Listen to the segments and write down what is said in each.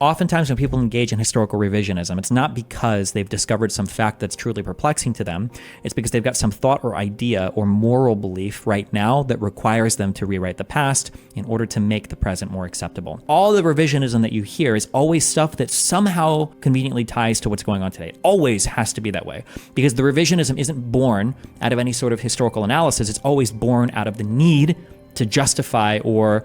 Oftentimes when people engage in historical revisionism, it's not because they've discovered some fact that's truly perplexing to them. It's because they've got some thought or idea or moral belief right now that requires them to rewrite the past in order to make the present more acceptable. All the revisionism that you hear is always stuff that somehow conveniently ties to what's going on today. It always has to be that way, because the revisionism isn't born out of any sort of historical analysis. It's always born out of the need to justify or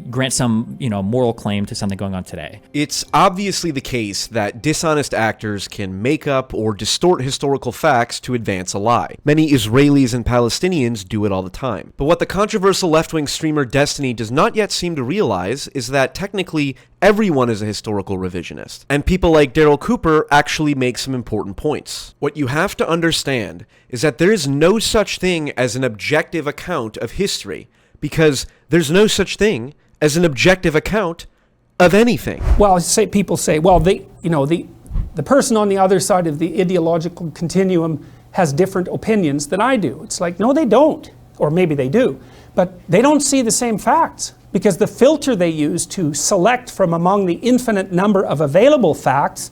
grant some, moral claim to something going on today. It's obviously the case that dishonest actors can make up or distort historical facts to advance a lie. Many Israelis and Palestinians do it all the time. But what the controversial left-wing streamer Destiny does not yet seem to realize is that technically everyone is a historical revisionist. And people like Daryl Cooper actually make some important points. What you have to understand is that there is no such thing as an objective account of history, because there's no such thing as an objective account of anything. Well, people say, well, the person on the other side of the ideological continuum has different opinions than I do. It's like, no, they don't. Or maybe they do. But they don't see the same facts, because the filter they use to select from among the infinite number of available facts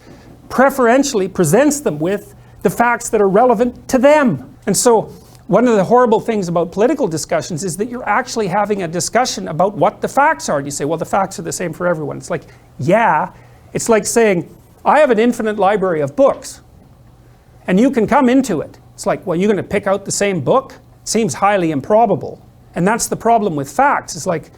preferentially presents them with the facts that are relevant to them. And so one of the horrible things about political discussions is that you're actually having a discussion about what the facts are. And you say, well, the facts are the same for everyone. It's like, yeah. It's like saying, I have an infinite library of books, and you can come into it. It's like, well, you're going to pick out the same book? It seems highly improbable. And that's the problem with facts. It's like,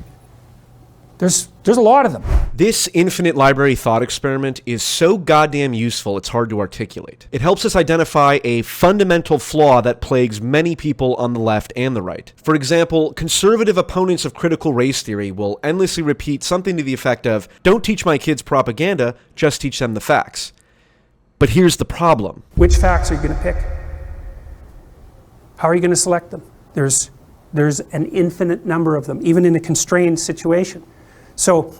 there's a lot of them. This infinite library thought experiment is so goddamn useful it's hard to articulate. It helps us identify a fundamental flaw that plagues many people on the left and the right. For example, conservative opponents of critical race theory will endlessly repeat something to the effect of, don't teach my kids propaganda, just teach them the facts. But here's the problem. Which facts are you going to pick? How are you going to select them? There's an infinite number of them, even in a constrained situation. So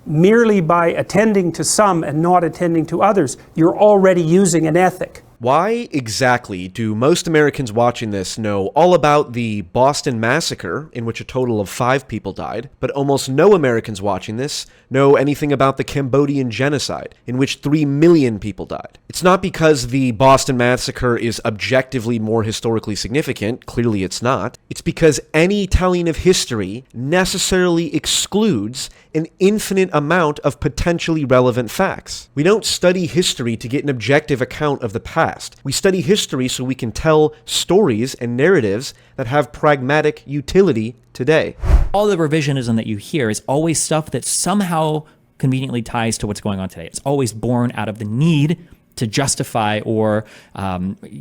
merely by attending to some and not attending to others, you're already using an ethic. Why exactly do most Americans watching this know all about the Boston Massacre, in which a total of 5 people died, but almost no Americans watching this know anything about the Cambodian genocide, in which 3 million people died? It's not because the Boston Massacre is objectively more historically significant, clearly it's not. It's because any telling of history necessarily excludes an infinite amount of potentially relevant facts. We don't study history to get an objective account of the past. We study history so we can tell stories and narratives that have pragmatic utility today. All the revisionism that you hear is always stuff that somehow conveniently ties to what's going on today. It's always born out of the need to justify or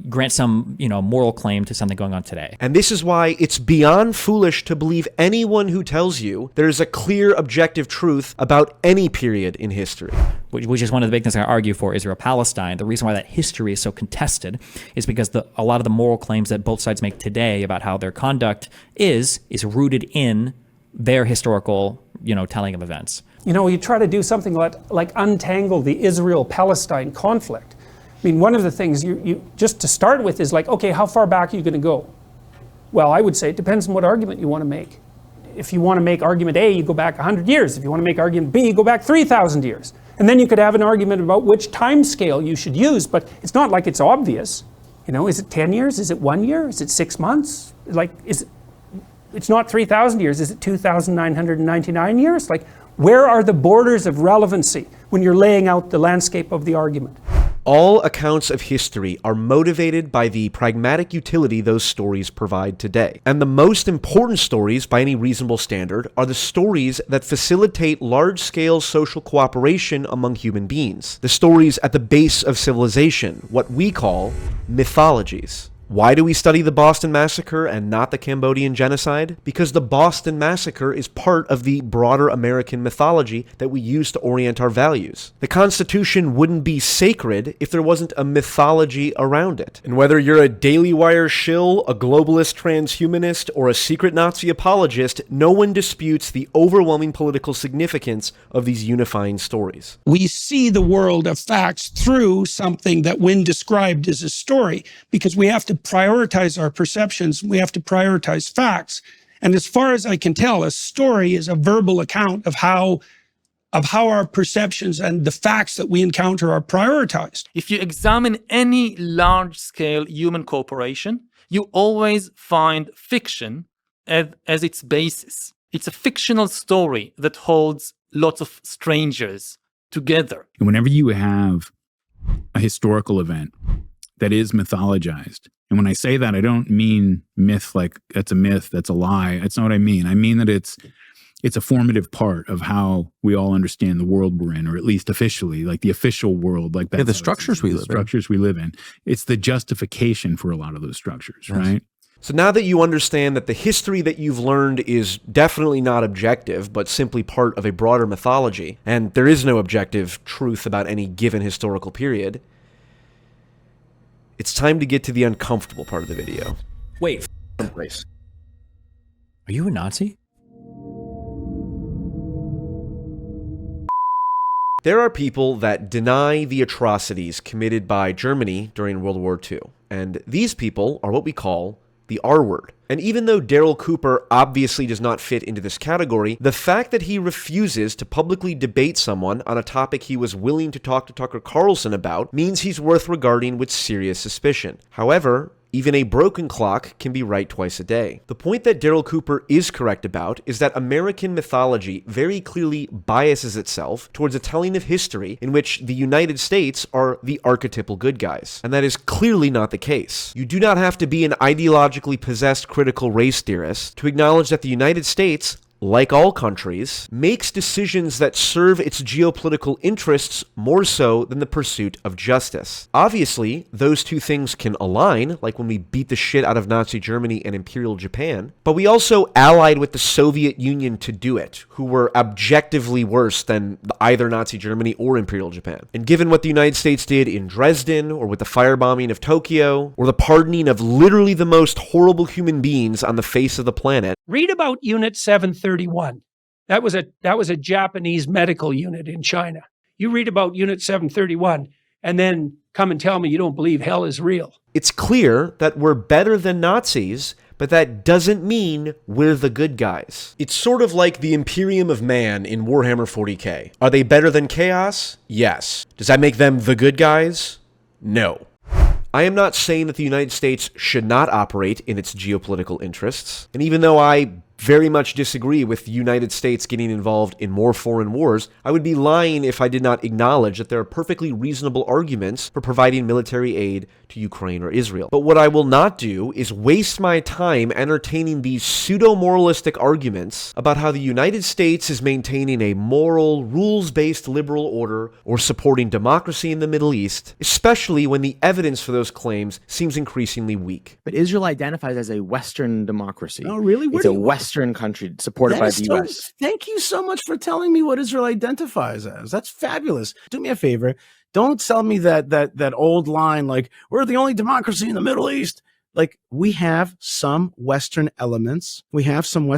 grant some, moral claim to something going on today. And this is why it's beyond foolish to believe anyone who tells you there's a clear objective truth about any period in history. Which is one of the big things I argue for Israel-Palestine. The reason why that history is so contested is because a lot of the moral claims that both sides make today about how their conduct is rooted in their historical, telling of events. You try to do something like untangle the Israel-Palestine conflict. I mean, one of the things you just to start with is like, okay, how far back are you going to go? Well, I would say it depends on what argument you want to make. If you want to make argument A, you go back 100 years. If you want to make argument B, you go back 3,000 years. And then you could have an argument about which time scale you should use, but it's not like it's obvious. Is it 10 years? Is it 1 year? Is it 6 months? It's not 3,000 years. Is it 2,999 years? Where are the borders of relevancy when you're laying out the landscape of the argument? All accounts of history are motivated by the pragmatic utility those stories provide today. And the most important stories, by any reasonable standard, are the stories that facilitate large-scale social cooperation among human beings. The stories at the base of civilization, what we call mythologies. Why do we study the Boston Massacre and not the Cambodian genocide? Because the Boston Massacre is part of the broader American mythology that we use to orient our values. The Constitution wouldn't be sacred if there wasn't a mythology around it. And whether you're a Daily Wire shill, a globalist transhumanist, or a secret Nazi apologist, no one disputes the overwhelming political significance of these unifying stories. We see the world of facts through something that, when described, is a story, because we have to prioritize our perceptions. We have to prioritize facts. And as far as I can tell, a story is a verbal account of how of how our perceptions and the facts that we encounter are prioritized. If you examine any large-scale human corporation, you always find fiction as its basis. It's a fictional story that holds lots of strangers together. And whenever you have a historical event that is mythologized, and when I say that, I don't mean myth like that's a myth, that's a lie. That's not what I mean. I mean that it's a formative part of how we all understand the world we're in, or at least officially, like the official world, like the structures we live in. Structures we live in. It's the justification for a lot of those structures, right? So now that you understand that the history that you've learned is definitely not objective, but simply part of a broader mythology, and there is no objective truth about any given historical period, it's time to get to the uncomfortable part of the video. Wait, Place. are you a Nazi? There are people that deny the atrocities committed by Germany during World War II, and these people are what we call the R word. And even though Daryl Cooper obviously does not fit into this category, the fact that he refuses to publicly debate someone on a topic he was willing to talk to Tucker Carlson about means he's worth regarding with serious suspicion. However, even a broken clock can be right twice a day. The point that Daryl Cooper is correct about is that American mythology very clearly biases itself towards a telling of history in which the United States are the archetypal good guys. And that is clearly not the case. You do not have to be an ideologically possessed critical race theorist to acknowledge that the United States, like all countries, makes decisions that serve its geopolitical interests more so than the pursuit of justice. Obviously, those two things can align, like when we beat the shit out of Nazi Germany and Imperial Japan, but we also allied with the Soviet Union to do it, who were objectively worse than either Nazi Germany or Imperial Japan. And given what the United States did in Dresden, or with the firebombing of Tokyo, or the pardoning of literally the most horrible human beings on the face of the planet, Read about Unit 731. That was a Japanese medical unit in China. You read about Unit 731 and then come and tell me you don't believe hell is real. it's clear that we're better than Nazis, but that doesn't mean we're the good guys. It's sort of like the Imperium of Man in Warhammer 40k. Are they better than Chaos? Yes. Does that make them the good guys? No. I am not saying that the United States should not operate in its geopolitical interests, and even though I very much disagree with the United States getting involved in more foreign wars, I would be lying if I did not acknowledge that there are perfectly reasonable arguments for providing military aid to Ukraine or Israel. But what I will not do is waste my time entertaining these pseudo-moralistic arguments about how the United States is maintaining a moral, rules-based liberal order or supporting democracy in the Middle East, especially when the evidence for those claims seems increasingly weak. But Israel identifies as a Western democracy. Oh, really? It's a Western country supported by the U.S. Thank you so much for telling me what Israel identifies as. That's fabulous. Do me a favor. Don't sell me that old line like, we're the only democracy in the Middle East. Like, we have some Western elements. We have some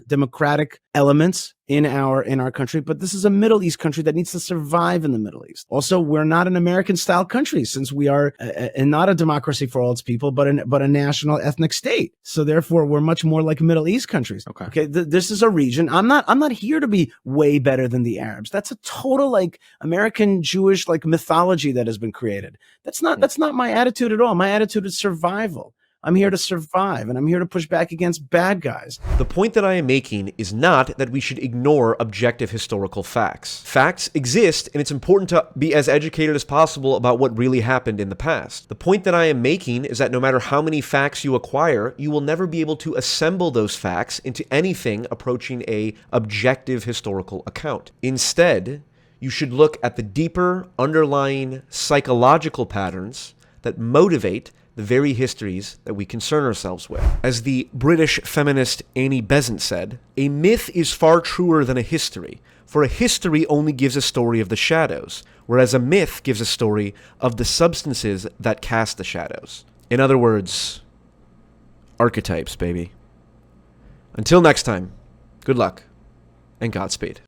democratic elements in our country, but this is a Middle East country that needs to survive in the Middle East. Also, we're not an American-style country since we are not a democracy for all its people, but a national ethnic state. So therefore, we're much more like Middle East countries. Okay. This is a region. I'm not here to be way better than the Arabs. That's a total like American Jewish like mythology that has been created. That's not my attitude at all. My attitude is survival. I'm here to survive, and I'm here to push back against bad guys. The point that I am making is not that we should ignore objective historical facts. Facts exist, and it's important to be as educated as possible about what really happened in the past. The point that I am making is that no matter how many facts you acquire, you will never be able to assemble those facts into anything approaching an objective historical account. Instead, you should look at the deeper underlying psychological patterns that motivate the very histories that we concern ourselves with. As the British feminist Annie Besant said, a myth is far truer than a history, for a history only gives a story of the shadows, whereas a myth gives a story of the substances that cast the shadows. In other words, archetypes, baby. Until next time, good luck and Godspeed.